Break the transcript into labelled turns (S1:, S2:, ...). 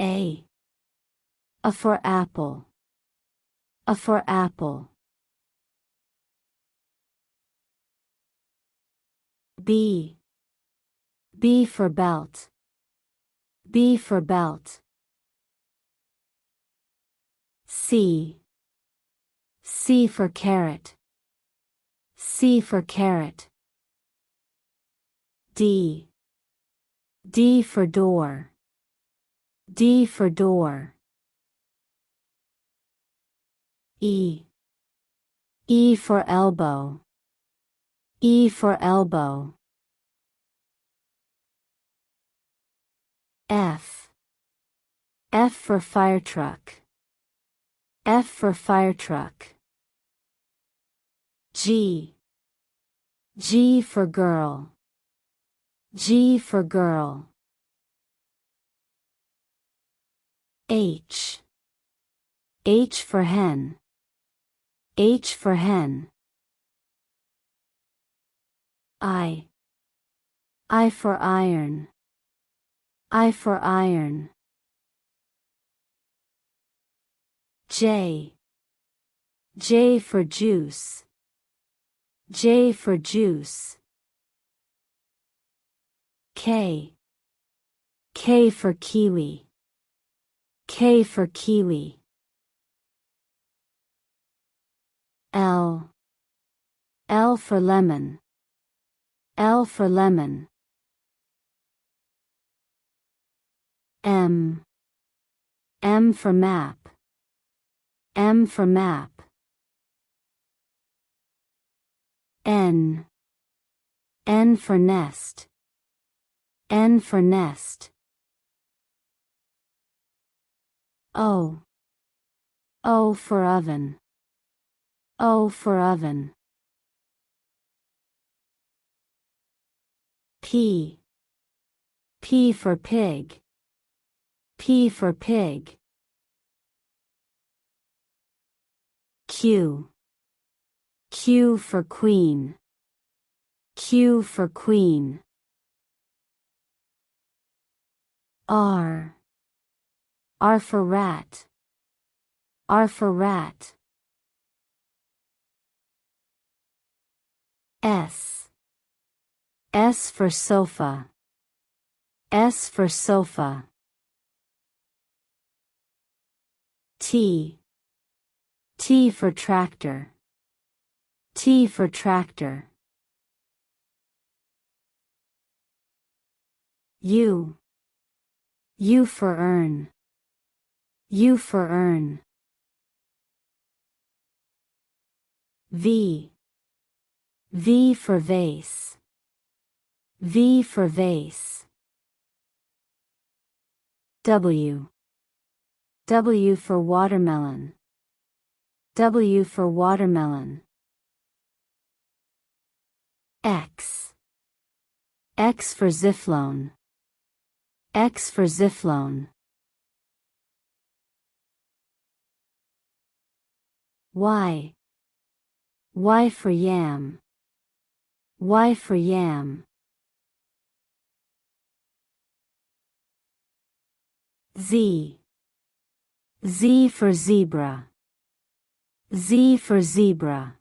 S1: A. A for apple. A for apple. B. B for belt. B for belt. C. C for carrot. C for carrot. D. D for door. D for door. E. E for elbow. E for elbow. F. F for fire truck. F for fire truck. G. G for girl. G for girl. H. H for hen. H for hen. I. I for iron. I for iron. J. J for juice. J for juice. K. K for kiwi. K for kiwi. L. L for lemon. L for lemon. M. M for map. M for map. N. N for nest. N for nest. O. O for oven. O for oven. P. P for pig. P for pig. Q. Q for queen. Q for queen. R. R for rat. R for rat. S. S for sofa. S for sofa. T. T for tractor. T for tractor. U. U for urn. U for urn. V. V for vase. V for vase. W. W for watermelon. W for watermelon. X. X for xiphloen. X for xiphloen. Y. Y for yam. Y for yam. Z. Z for zebra. Z for zebra.